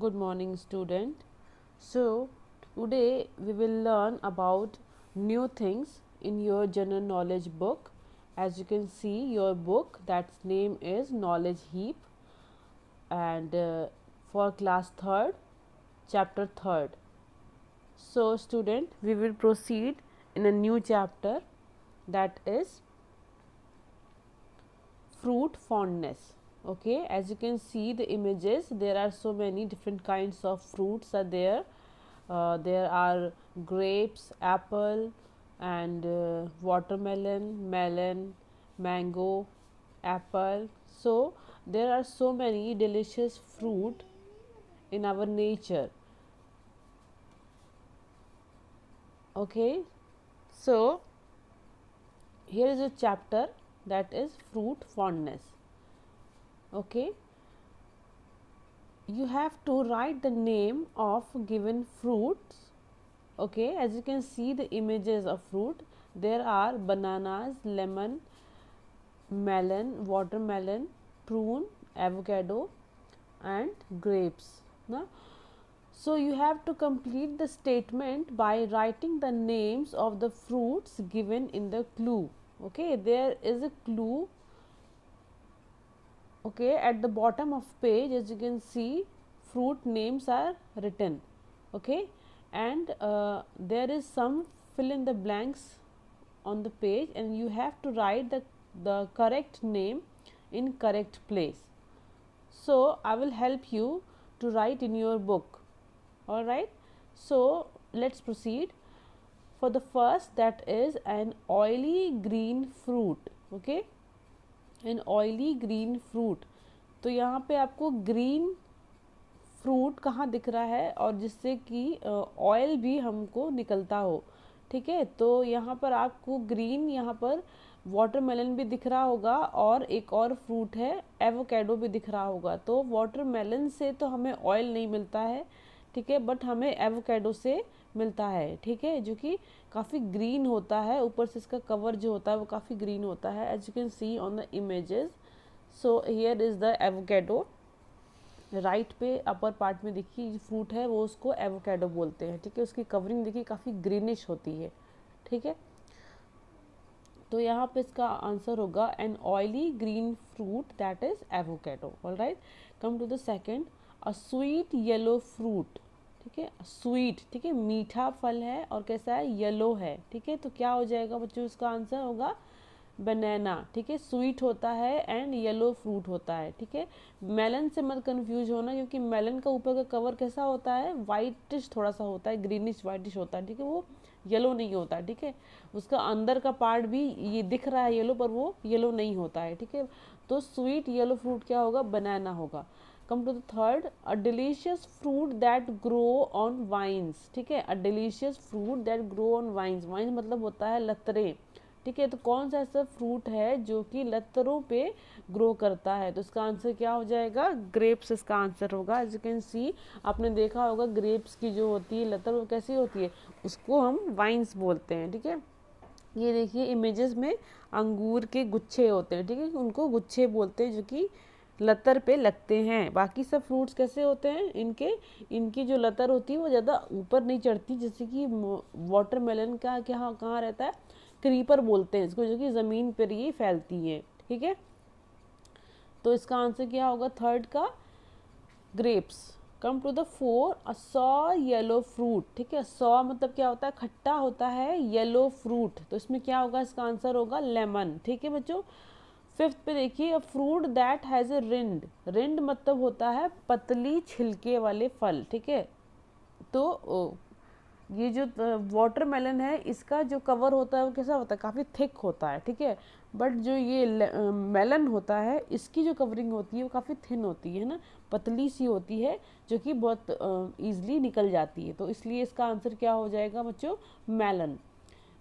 Good morning, student. So, today we will learn about new things in your general knowledge book. As you can see, your book that's name is Knowledge Heap, and for class 3rd, chapter 3rd. So, student, we will proceed in a new chapter that is fruit fondness. Okay, as you can see the images, there are so many different kinds of fruits are there. There are grapes, apple, and watermelon, melon, mango, apple. So there are so many delicious fruit in our nature. Okay, so here is a chapter that is fruit fondness. Okay, you have to write the name of given fruits. Okay, as you can see the images of fruit, there are bananas, lemon, melon, watermelon, prune, avocado, and grapes. Now, so you have to complete the statement by writing the names of the fruits given in the clue. Okay, there is a clue. Okay, at the bottom of page, as you can see, fruit names are written. Okay, and there is some fill in the blanks on the page, and you have to write the correct name in correct place. So I will help you to write in your book. All right, so let's proceed. For the first, that is an oily green fruit. Okay, an oily green fruit. तो यहाँ पे आपको green fruit कहाँ दिख रहा है और जिससे कि ऑयल भी हमको निकलता हो. ठीक है, तो यहाँ पर आपको ग्रीन, यहाँ पर वाटरमेलन भी दिख रहा होगा और एक और फ्रूट है एवोकेडो भी दिख रहा होगा. तो वाटरमेलन से तो हमें ऑयल नहीं मिलता है, ठीक है, बट हमें एवोकेडो से मिलता है. ठीक है, जो कि काफ़ी ग्रीन होता है, ऊपर से इसका कवर जो होता है वो काफ़ी ग्रीन होता है, as you can see on the images. So here is the avocado. Right पे अपर पार्ट में देखिए जो फ्रूट है वो उसको एवोकेडो बोलते हैं. ठीक है, उसकी कवरिंग देखिए काफ़ी ग्रीनिश होती है. ठीक है, तो यहाँ पे इसका आंसर होगा an oily green fruit that is avocado. Alright, come to the second, a sweet yellow fruit. ठीक है, स्वीट, ठीक है, मीठा फल है और कैसा है, येलो है. ठीक है, तो क्या हो जाएगा बच्चों, इसका आंसर होगा बनाना. ठीक है, स्वीट होता है एंड येलो फ्रूट होता है. ठीक है, मेलन से मत कंफ्यूज होना, क्योंकि मेलन का ऊपर का कवर कैसा होता है, वाइटिश थोड़ा सा होता है, ग्रीनिश वाइटिश होता है. ठीक है, वो येलो नहीं होता. ठीक है, उसका अंदर का पार्ट भी ये दिख रहा है येलो, पर वो येलो नहीं होता है. ठीक है, तो स्वीट येलो फ्रूट क्या होगा, बनाना होगा. Come to the third, a delicious fruit that grow on vines. ठीक है, a delicious fruit that grow on vines. Vines मतलब होता है लतरे. ठीक है, तो कौन सा ऐसा फ्रूट है जो कि लतरों पे ग्रो करता है, तो इसका आंसर क्या हो जाएगा, ग्रेप्स इसका आंसर होगा. एज यू कैन सी, आपने देखा होगा ग्रेप्स की जो होती है लतर वो कैसी होती है, उसको हम वाइन्स बोलते हैं. ठीक है, ये देखिए इमेजेस में अंगूर के गुच्छे होते हैं. ठीक है, उनको गुच्छे बोलते हैं जो कि लतर पे लगते हैं. बाकी सब फ्रूट्स कैसे होते हैं, इनकी जो लतर होती है वो ज़्यादा ऊपर नहीं चढ़ती, जैसे कि वाटरमेलन का क्या कहाँ रहता है, क्रीपर बोलते हैं इसको, जो कि ज़मीन पर ही फैलती है. ठीक है, तो इसका आंसर क्या होगा थर्ड का, grapes. Come to the four, a sour yellow fruit. ठीक है, सॉ मतलब क्या होता है, खट्टा होता है, येलो फ्रूट, तो इसमें क्या होगा, इसका आंसर होगा लेमन. ठीक है बच्चों, फिफ्थ पे देखिए, a fruit that has a rind. Rind मतलब होता है पतली छिलके वाले फल. ठीक है, तो ये जो वाटरमेलन है इसका जो कवर होता है वो कैसा होता है, काफ़ी थिक होता है. ठीक है, बट जो ये मेलन होता है इसकी जो कवरिंग होती है वो काफ़ी थिन होती है ना, पतली सी होती है, जो कि बहुत ईजिली निकल जाती है. तो इसलिए इसका आंसर क्या हो जाएगा बच्चों, melon.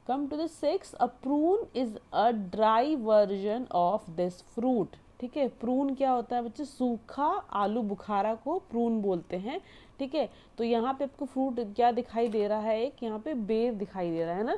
Come to the six, a prune is a dry version of this fruit. ठीक है, प्रून क्या होता है बच्चे, सूखा आलू बुखारा को प्रून बोलते हैं. ठीक है, तो यहाँ पे आपको फ्रूट क्या दिखाई दे रहा है, एक यहाँ पे बेर दिखाई दे रहा है ना,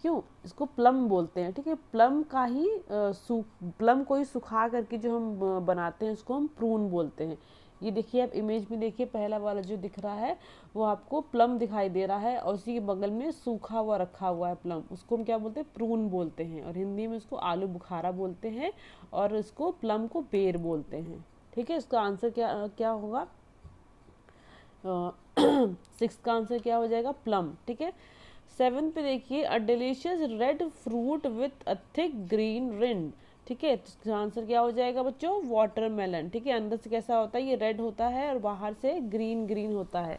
क्यों, इसको प्लम बोलते हैं. ठीक है, प्लम का ही प्लम को ही सुखा करके जो हम बनाते हैं उसको हम प्रून बोलते हैं. ये देखिए आप इमेज में देखिए, पहला वाला जो दिख रहा है वो आपको प्लम दिखाई दे रहा है, और उसी के बगल में सूखा हुआ रखा हुआ है प्लम, उसको हम क्या बोलते हैं, प्रून बोलते हैं, और हिंदी में उसको आलू बुखारा बोलते हैं, और इसको प्लम को बेर बोलते हैं। ठीक है, इसका आंसर क्या क्या होगा, 6 का आंसर क्या हो जाएगा, प्लम। ठीक है, 7 पे देखिए, अ delicious red fruit with a thick green rind. ठीक है, तो इसका आंसर क्या हो जाएगा बच्चों, वाटरमेलन। ठीक है, अंदर से कैसा होता है, ये रेड होता है और बाहर से ग्रीन ग्रीन होता है।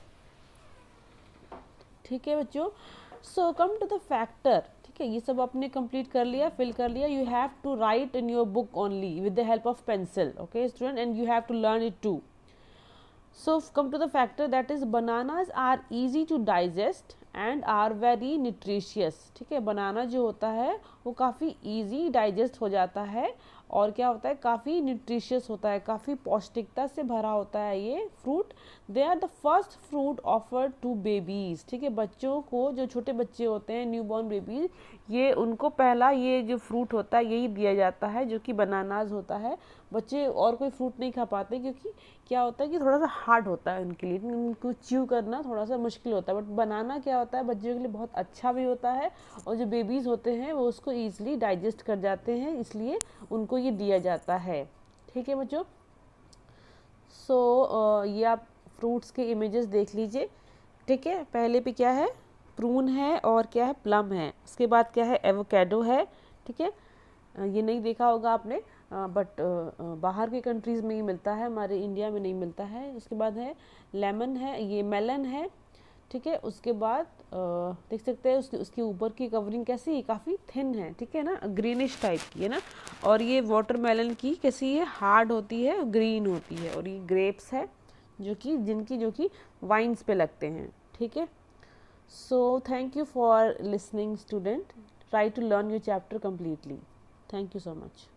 ठीक है बच्चों, सो कम टू द फैक्टर। ठीक है, ये सब आपने कंप्लीट कर लिया, फिल कर लिया। You have to write in your book only with the help of pencil, okay student, and you have to learn it too. So come to the factor, that is bananas are easy to digest and are very nutritious। ठीक है, बनाना जो होता है वो काफ़ी easy digest हो जाता है, और क्या होता है, काफ़ी न्यूट्रिशियस होता है, काफ़ी पौष्टिकता से भरा होता है ये फ्रूट। They are the first fruit offered to babies. ठीक है, बच्चों को, जो छोटे बच्चे होते हैं, न्यू बॉर्न बेबीज, ये उनको पहला ये जो फ्रूट होता है यही दिया जाता है, जो कि बनानाज होता है। बच्चे और कोई फ्रूट नहीं खा पाते, क्योंकि क्या होता है कि थोड़ा सा हार्ड होता है उनके लिए, उनको च्यू करना थोड़ा सा मुश्किल होता है, बट बनाना क्या होता है, बच्चों के लिए बहुत अच्छा भी होता है, और जो बेबीज़ होते हैं वो उसको ईजिली डाइजेस्ट कर जाते हैं, इसलिए उनको ये दिया जाता है। ठीक है बच्चों, सो ये आप फ्रूट्स के इमेजेस देख लीजिए। ठीक है, पहले पे क्या है, प्रून है, और क्या है, प्लम है, उसके बाद क्या है, एवोकेडो है। ठीक है, ये नहीं देखा होगा आपने, बट बाहर के कंट्रीज़ में ही मिलता है, हमारे इंडिया में नहीं मिलता है। उसके बाद है लेमन है, ये मेलन है। ठीक है, उसके बाद देख सकते हैं उसके ऊपर की कवरिंग कैसी है, काफ़ी थिन है। ठीक है ना, ग्रीनिश टाइप की है ना, और ये वाटरमेलन की कैसी है, हार्ड होती है, ग्रीन होती है, और ये ग्रेप्स है जो कि वाइन्स पे लगते हैं। ठीक है, so thank you for listening student, try to learn your chapter completely. Thank you so much.